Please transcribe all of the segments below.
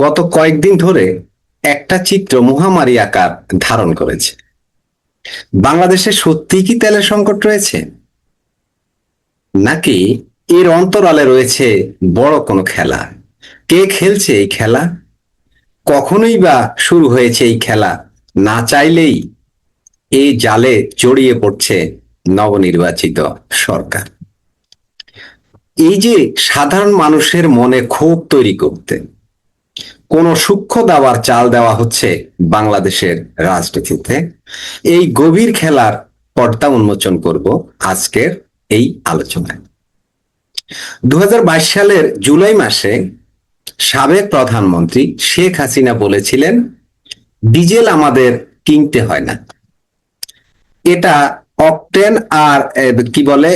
গত কয়েকদিন ধরে একটা চিত্র মহামারী আকার ধারণ করেছে। বাংলাদেশে সত্যিই কি তেলের সংকট রয়েছে, নাকি এর অন্তরালে রয়েছে বড় কোনো খেলা? কে খেলছে এই খেলা? কখনোই বা শুরু হয়েছে এই খেলা? না চাইলেই এই জালে জড়িয়ে পড়ছে নবনির্বাচিত সরকার। এই যে সাধারণ মানুষের মনে ক্ষোভ তৈরি করতে কোন সূক্ষ্ম দাবার চাল দেওয়া হচ্ছে বাংলাদেশের রাজনীতিতে, এই গভীর খেলার পর্দা উন্মোচন করব আজকের এই আলোচনায়। 2022 সালের জুলাই মাসে সাবেক প্রধানমন্ত্রী শেখ হাসিনা বলেছিলেন, ডিজেল আমাদের কিনতে হয় না, এটা অকটেন আর কি বলে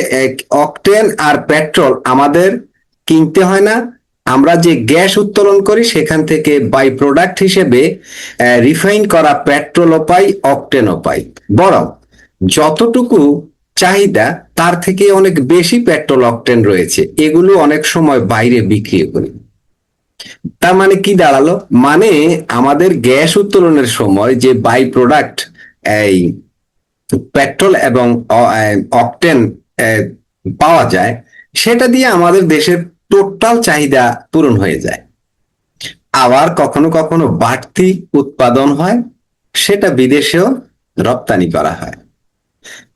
অকটেন আর পেট্রোল আমাদের কিনতে হয় না, আমরা যে গ্যাস উত্তোলন করি সেখান থেকে বাই প্রোডাক্ট হিসেবে রিফাইন করা পেট্রোলও পাই, অকটেনও পাই, বরং যতটুকু চাহিদা তার থেকে অনেক বেশি পেট্রোল অকটেন রয়েছে, এগুলো অনেক সময় বাইরে বিক্রি করি। তার মানে কি দাঁড়ালো? মানে আমাদের গ্যাস উত্তোলনের সময় যে বাই প্রোডাক্ট এই পেট্রোল এবং অকটেন পাওয়া যায়, সেটা দিয়ে আমাদের দেশের টোটাল চাহিদা পূরণ হয়ে যায়। আবার কখনো কখনো বাড়তি উৎপাদন হয়, সেটা বিদেশেও রপ্তানি করা হয়।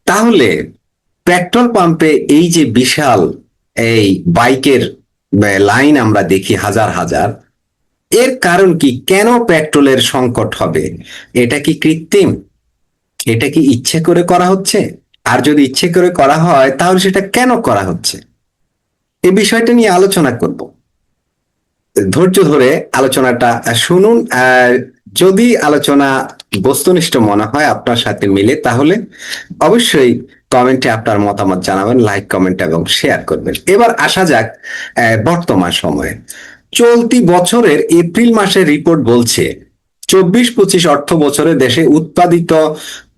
তাহলে পেট্রোল পাম্পে এই যে বিশাল এই বাইকের লাইন আমরা দেখি হাজার হাজার, এর কারণ কি? কেন পেট্রোলের সংকট হবে? এটা কি কৃত্রিম? এটা কি ইচ্ছে করে করা হচ্ছে? আর যদি ইচ্ছে করে করা হয় তাহলে সেটা কেন করা হচ্ছে? এই বিষয়টা নিয়ে আলোচনা করব। ধৈর্য ধরে আলোচনাটা শুনুন। আর যদি আলোচনা বস্তুনিষ্ঠ মনে হয় আপনার সাথে মিলে, তাহলে অবশ্যই কমেন্টে আপনার মতামত জানাবেন, লাইক, কমেন্ট এবং শেয়ার করবেন। এবার আসা যাক বর্তমান সময়ে। চলতি বছরের এপ্রিল মাসের রিপোর্ট বলছে 24-25 অর্থ বছরে দেশে উৎপাদিত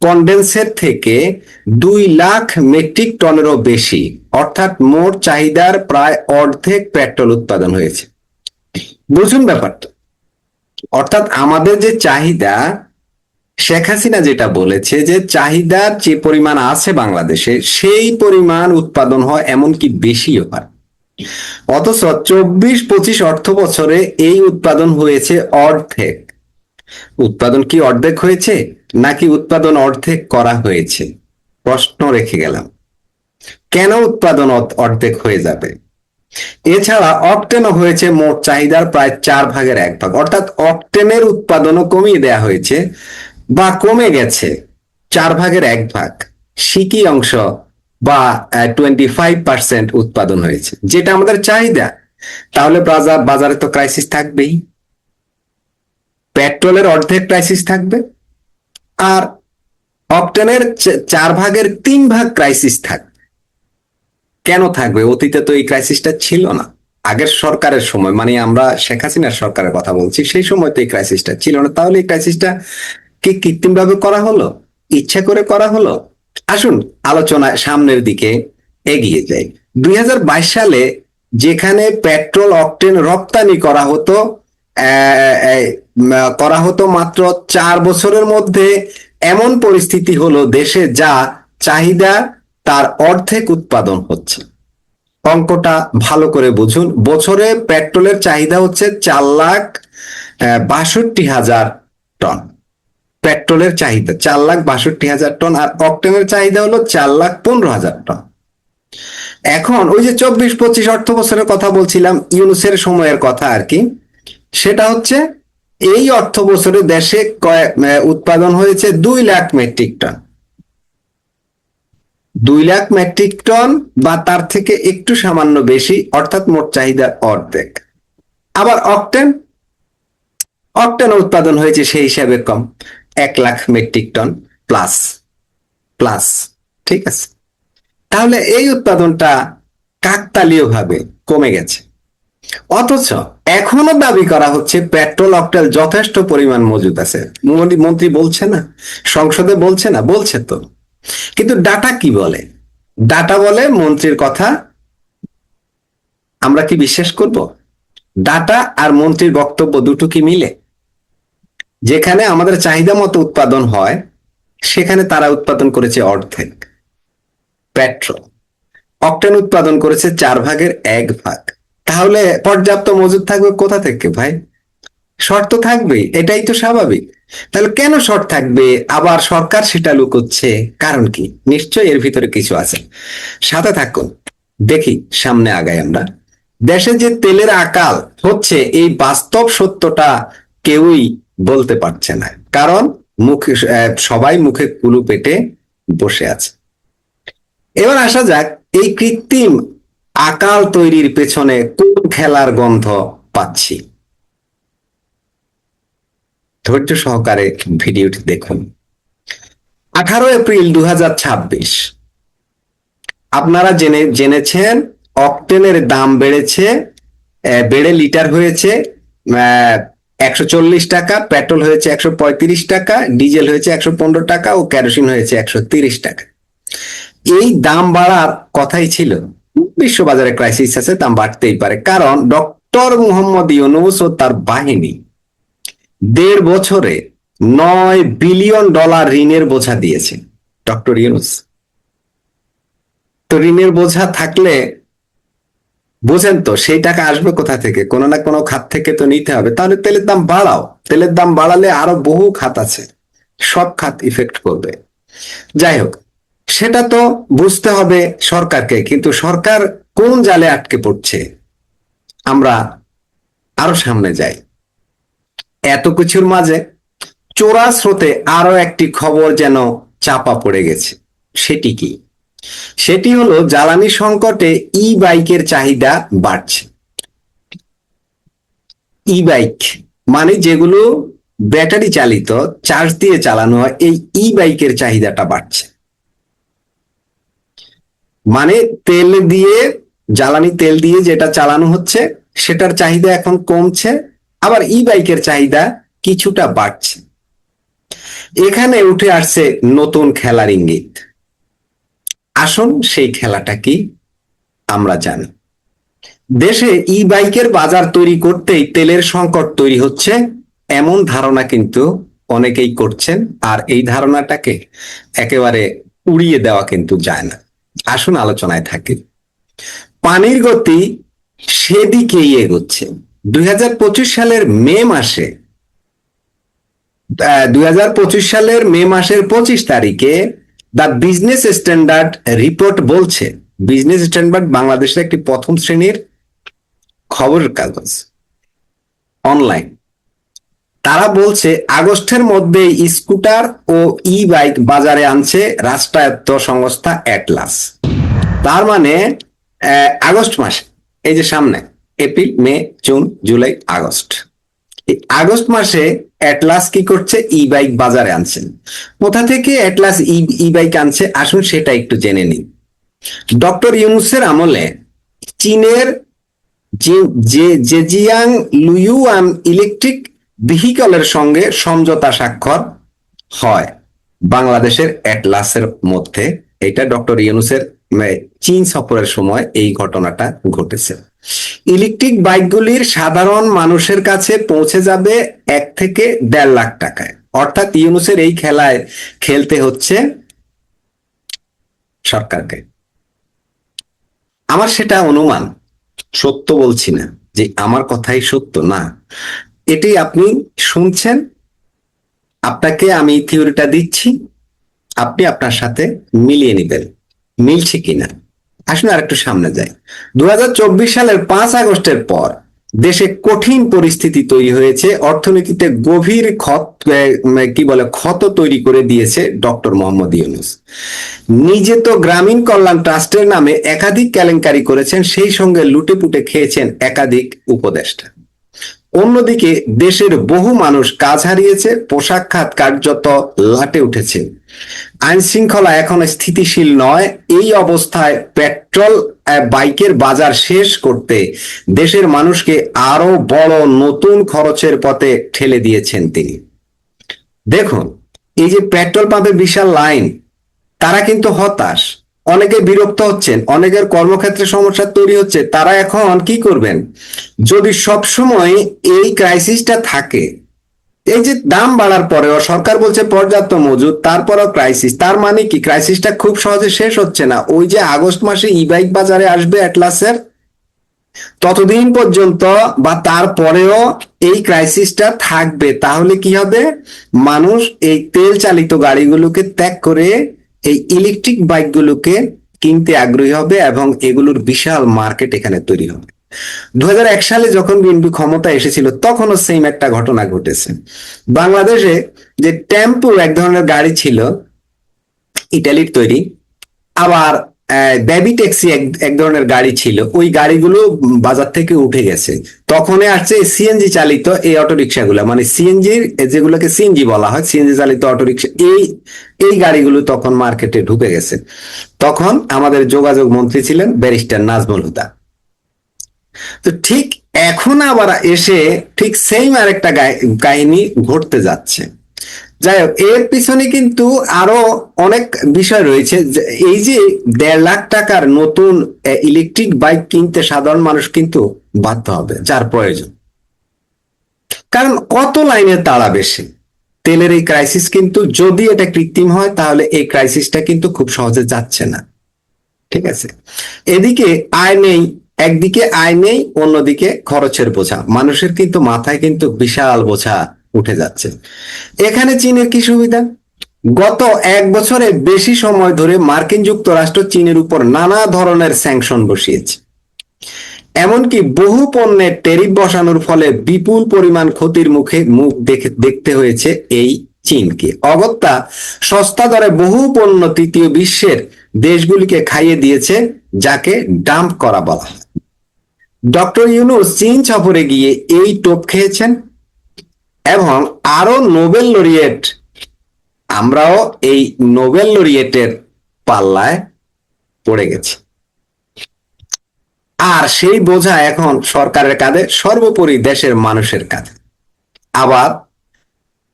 কন্ডেন্সের থেকে 2 লাখ মেট্রিক টনেরও বেশি, অর্থাৎ মোট চাহিদার প্রায় অর্ধেক পেট্রোল উৎপাদন হয়েছে। বুঝুন ব্যাপারটা। অর্থাৎ আমাদের যে চাহিদা, শেখ হাসিনা যেটা বলেছে যে চাহিদার যে পরিমাণ আছে বাংলাদেশে, সেই পরিমাণ উৎপাদন হয়, এমনকি বেশিও হয়। অথচ 24-25 অর্থ বছরে এই উৎপাদন হয়েছে অর্ধেক। উৎপাদন কি অর্ধেক হয়েছে, নাকি উৎপাদন অর্ধেক করা হয়েছে? প্রশ্ন রেখে গেলাম। কেন উৎপাদন অর্ধেক হয়ে যাবে? এছাড়া অকটেনও হয়েছে মোট চাহিদার প্রায় 1/4, অর্থাৎ অকটেনের উৎপাদনও কমিয়ে দেয়া হয়েছে বা কমে গেছে 1/4। সিকি অংশ বা 25% উৎপাদন হয়েছে, যেটা আমাদের চাহিদা। তাহলে বাজারে তো ক্রাইসিস থাকবেই, পেট্রোলের অর্ধেক ক্রাইসিস থাকবে, আর অকটেনের 4/3 ক্রাইসিস থাকবে। কেন থাকবে? অতীতে তো এই ক্রাইসিসটা ছিল না। আগের সরকারের সময়, মানে আমরা শেখ হাসিনার সরকারের কথা বলছি, সেই সময় তো এই ক্রাইসিসটা ছিল না। তাহলে এই ক্রাইসিসটা কি কৃত্রিম ভাবে করা হলো, ইচ্ছা করে করা হলো? আসুন আলোচনা সামনের দিকে এগিয়ে যাই। 2022 সালে যেখানে পেট্রোল অকটেন রপ্তানি করা হতো মাত্র 4 বছরের মধ্যে, এমন পরিস্থিতি হলো দেশে যা চাহিদা তার অর্ধেক উৎপাদন হচ্ছে। অঙ্কটা ভালো করে বুঝুন। বছরে পেট্রোলের চাহিদা হচ্ছে 4,62,000 টন। পেট্রোলের চাহিদা 4,62,000 টন, আর অকটেনের চাহিদা হলো 4,15,000 টন। এখন ওই যে 24-25 অর্থ বছরের কথা বলছিলাম, ইউনুসের সময়ের কথা আর কি, সেটা হচ্ছে এই অর্থ বছরে দেশে উৎপাদন হয়েছে 2 lakh metric ton. 2 lakh metric ton বা তার থেকে একটু সামান্য বেশি, অর্থাৎ মোট চাহিদার অর্ধেক। আবার অকটেন অকটেন উৎপাদন হয়েছে সেই হিসাবে কম, 1 lakh metric ton plus plus. ঠিক আছে, তাহলে এই উৎপাদনটা কাকতালীয় ভাবে কমে গেছে। অথচ এখনো দাবি করা হচ্ছে পেট্রোল অকটেন যথেষ্ট পরিমাণ মজুদ আছে। মন্ত্রী বলছে না, সংসদে বলছে না? বলছে তো। কিন্তু ডাটা কি বলে? ডাটা বলে মন্ত্রীর কথা আমরা কি বিশ্বাস করব? ডাটা আর মন্ত্রীর বক্তব্য দুটো কি মিলে? যেখানে আমাদের চাহিদা মতো উৎপাদন হয় সেখানে তারা উৎপাদন করেছে অর্ধেক পেট্রোল, অকটেন উৎপাদন করেছে 1/4 তাহলে পর্যাপ্ত মজুদ থাকবে কোথা থেকে ভাই? শর্ট তো থাকবেই, এটাই তো স্বাভাবিক। তাহলে কেন শর্ট থাকবে? আবার সরকার সেটা লুকোচ্ছে, কারণ কি? নিশ্চয়ই এর ভিতরে কিছু আছে, সাথে থাকুন দেখি সামনে আগাই আমরা। দেশে যে তেলের আকাল হচ্ছে এই বাস্তব সত্যটা কেউই বলতে পারছে না, কারণ মুখে সবাই মুখে কুলু পেটে বসে আছে। এবার আসা যাক এই কৃত্রিম আকাল তৈরির পেছনে কোন খেলার গন্ধ পাচ্ছি। ধৈর্য সহকারে ভিডিওটি দেখুন। 18 এপ্রিল 2026 আপনারা জেনেছেন অকটেনের দাম বেড়েছে, বেড়ে লিটার হয়েছে 140 টাকা, পেট্রোল হয়েছে 135 টাকা, ডিজেল হয়েছে 115 টাকা ও কেরোসিন হয়েছে 130 টাকা। এই দাম বাড়ার কথাই ছিল। বিশ্ববাজারে ক্রাইসিস আছে, দাম বাড়তেই পারে, কারণ ডক্টর মোহাম্মদ ইউনূস ও তার বাহিনী 1.5 বছরে $9 বিলিয়ন ঋণের বোঝা দিয়েছে। ডক্টর ইউনূস তো ঋণের বোঝা থাকলে বুঝেন তো সেই টাকা আসবে কোথা থেকে? কোনো না কোনো খাত থেকে তো নিতে হবে। তাহলে তেলের দাম বাড়াও, তেলের দাম বাড়ালে আরো বহু খাত আছে, সব খাত ইফেক্ট করবে। যাই হোক, সেটা তো বুঝতে হবে সরকারকে, কিন্তু সরকার কোন জালে আটকে পড়ছে? আমরা আরো সামনে যাই। এত কিছুর মাঝে চোরা স্রোতে আরো একটি খবর যেন চাপা পড়ে গেছে। সেটি কি? সেটি হলো জ্বালানি সংকটে ই বাইকের চাহিদা বাড়ছে। ই বাইক মানে যেগুলো ব্যাটারি চালিত, চার্জ দিয়ে চালানো হয়, এই ই বাইকের চাহিদাটা বাড়ছে। মানে তেল দিয়ে, জ্বালানি তেল দিয়ে যেটা চালানো হচ্ছে সেটার চাহিদা এখন কমছে, আবার ই বাইকের চাহিদা কিছুটা বাড়ছে। এখানে উঠে আসছে নতুন খেলার ইঙ্গিত। আসুন সেই খেলাটা কি আমরা জানি। দেশে ই বাইকের বাজার তৈরি করতেই তেলের সংকট তৈরি হচ্ছে, এমন ধারণা কিন্তু অনেকেই করছেন, আর এই ধারণাটাকে একেবারে উড়িয়ে দেওয়া কিন্তু যায় না। আসুন আলোচনায় থাকি। পানির গতি সেদিকেই এগোচ্ছে। 2025 সালের মে মাসে 2025 সালের মে মাসের 25 তারিখে দ্য বিজনেস স্ট্যান্ডার্ড রিপোর্ট বলছে, বিজনেস স্ট্যান্ডার্ড বাংলাদেশের একটি প্রথম শ্রেণীর খবরের কাগজ, অনলাইন, তারা বলছে আগস্টের মধ্যে স্কুটার ও ই বাইক বাজারে আনছে রাষ্ট্রায়ত্ত সংস্থা অ্যাটলাস। তার মানে আগস্ট মাসে, এই যে সামনে এপ্রিল, মে, জুন, জুলাই, আগস্ট, আগস্ট মাসে অ্যাটলাস কি করছে? ই বাইক বাজারে আনছেন। কোথা থেকে অ্যাটলাস ই বাইক আনছে আসুন সেটা একটু জেনে নিন। ডক্টর ইউনূসের আমলে চীনের জেজিয়াং লুইয়ুয়ান ইলেকট্রিক ভেহিকলের সঙ্গে সমঝোতা স্বাক্ষর হয় বাংলাদেশের অ্যাটলাসের মধ্যে। এটা ডক্টর ইউনূসের চীন সফরের সময় এই ঘটনাটা ঘটেছে। ইলেকট্রিক বাইকগুলির সাধারণ মানুষের কাছে পৌঁছে যাবে 1 থেকে 1.5 লাখ টাকায়। অর্থাৎ ইউনূসের এই খেলায় খেলতে হচ্ছে সরকারকে। আমার সেটা অনুমান, সত্য বলছি না যে আমার কথাই সত্য না, এটি আপনি শুনছেন, আপনাকে আমি থিওরিটা দিচ্ছি, আপনি আপনার সাথে মিলিয়ে নেবেন মিলছে কিনা। আসুন আর একটু সামনে যাই। 2024 সালের 5 আগস্টের পর দেশে কঠিন পরিস্থিতি তৈরি হয়েছে, অর্থনীতিতে গভীর ক্ষত তৈরি করে দিয়েছে ডক্টর মোহাম্মদ ইউনূস। নিজে তো গ্রামীণ কল্যাণ ট্রাস্টের নামে একাধিক কেলেঙ্কারি করেছেন, সেই সঙ্গে লুটেপুটে খেয়েছেন একাধিক উপদেষ্টা। অন্যদিকে দেশের বহু মানুষ কাজ হারিয়েছে, পোশাক খাত কার্যত লাটে উঠেছে, আইন শৃঙ্খলা এখন স্থিতিশীল নয়। এই অবস্থায় পেট্রোল বাইকের বাজার শেষ করতে দেশের মানুষকে আরো বড় নতুন খরচের পথে ঠেলে দিয়েছেন তিনি। দেখুন, এই যে পেট্রোল পাম্পে বিশাল লাইন, তারা কিন্তু হতাশ, অনেকে বিরক্ত হচ্ছেন, অনেকের কর্মক্ষেত্রে সমস্যা তৈরি হচ্ছে, তারা এখন কি করবেন? যদি সব সময় এই ক্রাইসিসটা থাকে, এই যে দাম বাড়ার পরেও সরকার বলছে পর্যাপ্ত মজুদ, তারপরেও ক্রাইসিস, তার মানে কি ক্রাইসিসটা খুব সহজে শেষ হচ্ছে না। ওই যে আগস্ট মাসে ই বাইক বাজারে আসবে অ্যাটলাসের, ততদিন পর্যন্ত বা তারপরেও এই ক্রাইসিসটা থাকবে। তাহলে কি হবে? মানুষ এই তেল চালিত গাড়িগুলোকে ত্যাগ করে এই ইলেকট্রিক বাইকগুলোকে কিনতে আগ্রহী হবে এবং এগুলোর বিশাল মার্কেট এখানে তৈরি হবে। 2001 সালে যখন বিএনপি ক্ষমতা এসেছিল তখনও সেম একটা ঘটনা ঘটেছে। বাংলাদেশে যে টেম্পো এক ধরনের গাড়ি ছিল, ইটালির তৈরি, আবার বেবি ট্যাক্সি এক ধরনের গাড়ি ছিল, ওই গাড়িগুলো বাজার থেকে উঠে গেছে। তখনই আসছে সিএনজি চালিত এই অটোরিকশা গুলা, মানে সিএনজি, যেগুলোকে সিএনজি বলা হয়, সিএনজি চালিত অটোরিকশা, এই এই গাড়িগুলো তখন মার্কেটে ঢুকে গেছে। তখন আমাদের যোগাযোগ মন্ত্রী ছিলেন ব্যারিস্টার নাজমুল হুদা। তো ঠিক এখন আবার এসে ঠিক সেম আরেকটা কাহিনী ঘটতে যাচ্ছে। যাই হোক, এর পিছনে কিন্তু আরো অনেক বিষয় রয়েছে। এই যে 1.5 লাখ টাকার নতুন ইলেকট্রিক বাইক কিনতে সাধারণ মানুষ কিন্তু বাধ্য হবে, যার প্রয়োজন। কারণ কত লাইনে তাড়া বেশি, তেলের এই ক্রাইসিস কিন্তু যদি এটা কৃত্রিম হয় তাহলে এই ক্রাইসিসটা কিন্তু খুব সহজে যাচ্ছে না। ঠিক আছে, এদিকে আয় নেই, একদিকে আয় নেই, অন্যদিকে খরচের বোঝা, মানুষের কিন্তু মাথায় কিন্তু বিশাল বোঝা উঠে যাচ্ছে। এখানে চীনের কি সুবিধা? গত 1 বছরে বেশি সময় ধরে মার্কিন যুক্তরাষ্ট্র চীনের উপর নানা ধরনের স্যাংশন বসিয়েছে। এমনকি বহু পণ্যের ট্যারিফ বসানোর ফলে বিপুল পরিমাণ ক্ষতির মুখে দেখতে হয়েছে এই চীনকে। অগত্যা সস্তা দরে বহু পণ্য তৃতীয় বিশ্বের দেশগুলিকে খাইয়ে দিয়েছে, যাকে ডাম্প করা বলা হয়। ডক্টর ইউনূস চীন সফরে গিয়ে এই টোপ খেয়েছেন এবং আরো নোবেল লরিয়েট, আমরাও এই নোবেল লরিয়েটের পাল্লায় পড়ে গেছি। আর সেই বোঝা এখন সরকারের কাঁধে, সর্বোপরি দেশের মানুষের কাঁধে। আবার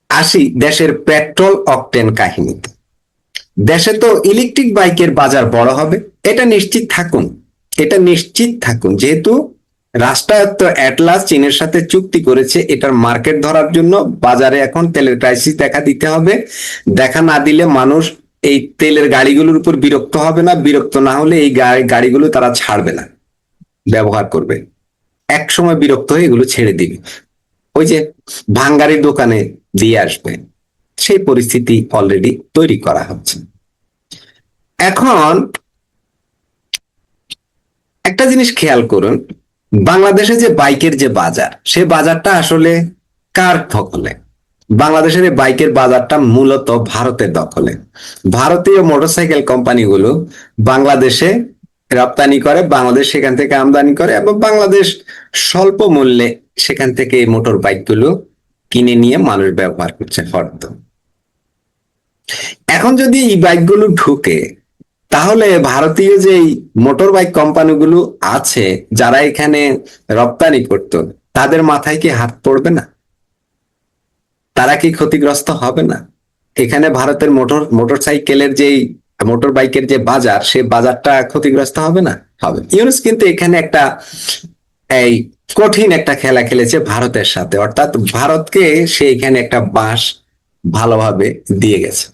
আসি দেশের পেট্রোল অকটেন কাহিনীতে। দেশে তো ইলেকট্রিক বাইকের বাজার বড় হবে, এটা নিশ্চিত থাকুন, এটা নিশ্চিত থাকুন। যেহেতু রাষ্ট্রায়ত্ত অ্যাটলাস চীনের সাথে চুক্তি করেছে এটার মার্কেট ধরার জন্য, বাজারে এখন তেলের ক্রাইসিস দেখা দিতে হবে। দেখা না দিলে মানুষ এই তেলের গাড়িগুলোর উপর বিরক্ত হবে না, বিরক্ত না হলে এই গাড়িগুলো তারা ছাড়বে না, ব্যবহার করবে। এক সময় বিরক্ত হয়ে এগুলো ছেড়ে দিবে, ওই যে ভাঙ্গারির দোকানে দিয়ে আসবে। সেই পরিস্থিতি অলরেডি তৈরি করা হচ্ছে। এখন একটা জিনিস খেয়াল করুন, বাংলাদেশে যে বাইকের যে বাজার, সে বাজারটা আসলে কার দখলে? বাংলাদেশের এই বাইকের বাজারটা মূলত ভারতের দখলে। ভারতীয় মোটরসাইকেল কোম্পানিগুলো বাংলাদেশে রপ্তানি করে, বাংলাদেশ সেখান থেকে আমদানি করে এবং বাংলাদেশ স্বল্প মূল্যে সেখান থেকে এই মোটর বাইকগুলো কিনে নিয়ে মানুষ ব্যবহার করছে ফর্দ। এখন যদি এই বাইকগুলো ঢুকে, তাহলে ভারতীয় যে মোটর বাইক কোম্পানিগুলো আছে যারা এখানে রপ্তানি করত, তাদের মাথায় কি হাত পড়বে না? তারা কি ক্ষতিগ্রস্ত হবে না? এখানে ভারতের মোটরসাইকেলের যে মোটর বাইকের যে বাজার, সে বাজারটা ক্ষতিগ্রস্ত হবে না? হবে। ইউনুস কিন্তু এখানে একটা এই কঠিন একটা খেলা খেলেছে ভারতের সাথে, অর্থাৎ ভারতকে সে এখানে একটা বাঁশ ভালোভাবে দিয়ে গেছে।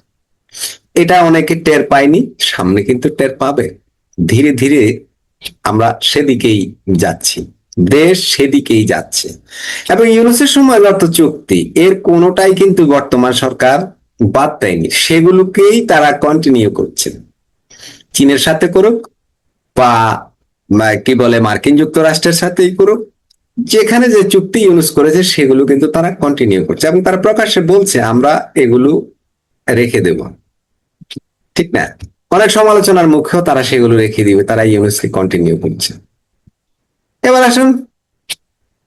এটা অনেকে টের পায়নি, সামনে কিন্তু টের পাবে। ধীরে ধীরে আমরা সেদিকেই যাচ্ছি, দেশ সেদিকেই যাচ্ছে। এবং ইউনুসের সময় যত চুক্তি, এর কোনোটাই কিন্তু বর্তমান সরকার বাদ দেয়নি, সেগুলোকেই তারা কন্টিনিউ করছে। চীনের সাথে করুক বা কি বলে মার্কিন যুক্তরাষ্ট্রের সাথেই করুক, যেখানে যে চুক্তি ইউনুস করেছে সেগুলো কিন্তু তারা কন্টিনিউ করছে এবং তারা প্রকাশ্যে বলছে আমরা এগুলো রেখে দেব। ঠিক না? অনেক সমালোচনার মুখেও তারা সেগুলো রেখে দিবে, তারা ইউনুসকে কন্টিনিউ করছে। এবার আসুন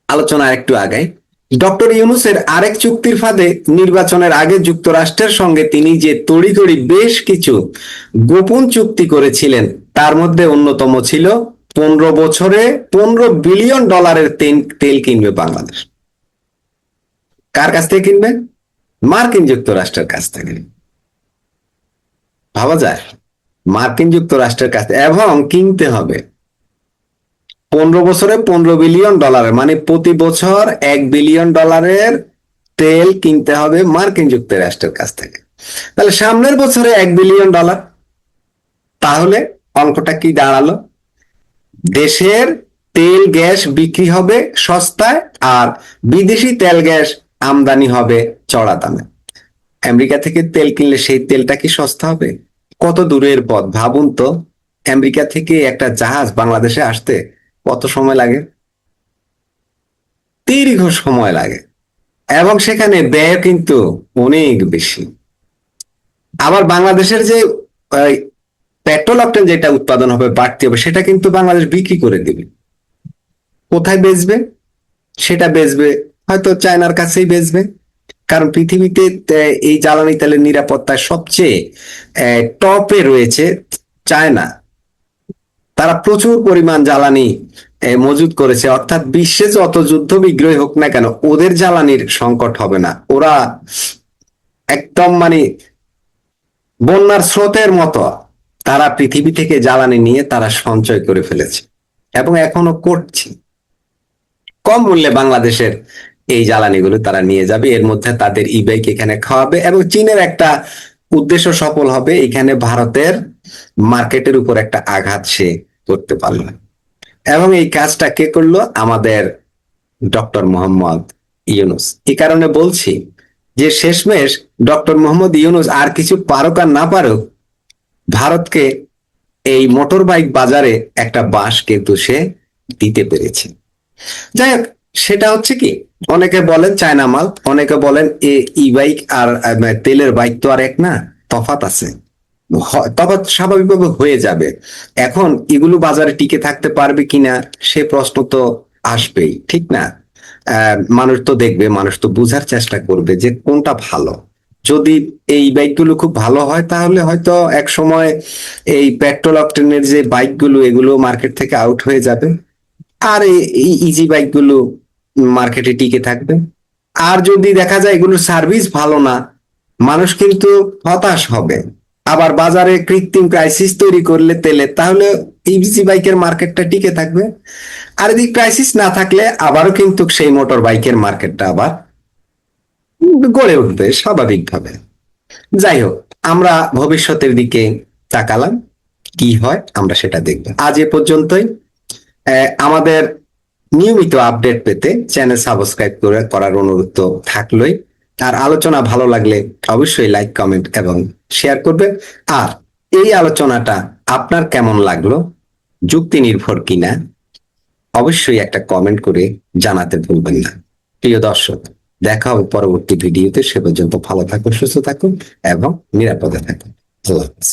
আলোচনা একটু আগায়। ডক্টর ইউনুসের আরেক চুক্তির ফাঁদে নির্বাচনের আগে যুক্তরাষ্ট্রের সঙ্গে তিনি যে তড়িঘড়ি বেশ কিছু গোপন চুক্তি করেছিলেন, তার মধ্যে অন্যতম ছিল 15 বছরে $15 বিলিয়ন তেল কিনবে বাংলাদেশ। কার কাছ থেকে কিনবে? মার্কিন যুক্তরাষ্ট্রের কাছ থেকে। ভাবা যায়? মার্কিন যুক্তরাষ্ট্রের কাছে, এবং কিনতে হবে 15 বছরে $15 বিলিয়ন, মানে প্রতি বছর $1 বিলিয়ন তেল কিনতে হবে মার্কিন যুক্তরাষ্ট্রের কাছ থেকে। তাহলে সামনের বছরে $1 বিলিয়ন, তাহলে অঙ্কটা কি দাঁড়ালো? দেশের তেল গ্যাস বিক্রি হবে সস্তায়, আর বিদেশি তেল গ্যাস আমদানি হবে চড়া দামে। আমেরিকা থেকে তেল কিনলে সেই তেলটা কি সস্তা হবে? কত দূরের পথ ভাবুন তো। আমেরিকা থেকে একটা জাহাজ বাংলাদেশে আসতে কত সময় লাগে? দীর্ঘ সময় লাগে, এবং সেখানে ব্যয় কিন্তু অনেক বেশি। আবার বাংলাদেশের যে পেট্রোল অকটেন যেটা উৎপাদন হবে বাড়তি হবে, সেটা কিন্তু বাংলাদেশ বিক্রি করে দিবে। কোথায় বেচবে? সেটা বেচবে হয়তো চায়নার কাছেই বেচবে, কারণ পৃথিবীতে এই জ্বালানি তেলের নিরাপত্তায় সবচেয়ে টপে রয়েছে চায়না। তারা প্রচুর পরিমাণ জ্বালানি মজুত করেছে, অর্থাৎ বিশ্বে যত যুদ্ধ বিগ্রহ হোক না কেন ওদের জ্বালানির সংকট হবে না। ওরা একদম মানে বন্যার স্রোতের মতো তারা পৃথিবী থেকে জ্বালানি নিয়ে তারা সঞ্চয় করে ফেলেছে, এবং এখনো করছে। কম মূল্যে বাংলাদেশের এই জ্বালানিগুলো তারা নিয়ে যাবে, এর মধ্যে তাদের ই বাইক এখানে খাওয়াবে, এবং চীনের একটা উদ্দেশ্য সফল হবে, এখানে ভারতের মার্কেটের উপর একটা আঘাত সে করতে পারল। এবং এই কাজটা কে করলো? আমাদের ডক্টর মোহাম্মদ ইউনুস। এই কারণে বলছি যে শেষমেশ ডক্টর মোহাম্মদ ইউনুস আর কিছু পারুক আর না পারুক, ভারতকে এই মোটর বাইক বাজারে একটা বাঁশ কিন্তু সে দিতে পেরেছে। যাই হোক, সেটা হচ্ছে কি, অনেকে বলেন চায়না মাল, অনেকে বলেন ই বাইক আর তেলের বাইক তো আর এক না, তফাৎ আছে। তফাৎ স্বাভাবিকভাবে হয়ে যাবে। এখন এগুলো বাজারে টিকে থাকতে পারবে কিনা সে প্রশ্ন তো আসবেই, ঠিক না? মানুষ তো দেখবে, মানুষ তো বুঝার চেষ্টা করবে যে কোনটা ভালো। যদি এই বাইকগুলো খুব ভালো হয় তাহলে হয়তো এক সময় এই পেট্রোল অকটেনের যে বাইকগুলো এগুলো মার্কেট থেকে আউট হয়ে যাবে, আর এই ইজি বাইকগুলো মার্কেটে টিকে থাকবে। আর যদি দেখা যায় এগুলোর সার্ভিস ভালো না, মানুষ কিন্তু হতাশ হবে। আবার বাজারে কৃত্রিম ক্রাইসিস তৈরি করলে তেলে, তাহলে ইজি বাইকের মার্কেটটা টিকে থাকবে। আর যদি ক্রাইসিস না থাকলে আবারও কিন্তু সেই মোটর বাইকের মার্কেটটা আবার গড়ে উঠবে স্বাভাবিকভাবে। যাই হোক, আমরা ভবিষ্যতের দিকে তাকালাম, কি হয় আমরা সেটা দেখব। আজ এ পর্যন্তই। আমাদের নিয়মিত আপডেট পেতে চ্যানেল সাবস্ক্রাইব করার অনুরোধ তো থাকলোই। আর আলোচনা ভালো লাগলে অবশ্যই লাইক, কমেন্ট এবং শেয়ার করবেন। আর এই আলোচনাটা আপনার কেমন লাগলো, যুক্তি নির্ভর কিনা, অবশ্যই একটা কমেন্ট করে জানাতে ভুলবেন না। প্রিয় দর্শক, দেখা হবে পরবর্তী ভিডিওতে। সে পর্যন্ত ভালো থাকুন, সুস্থ থাকুন এবং নিরাপদে থাকুন। আল্লাহ হাফেজ।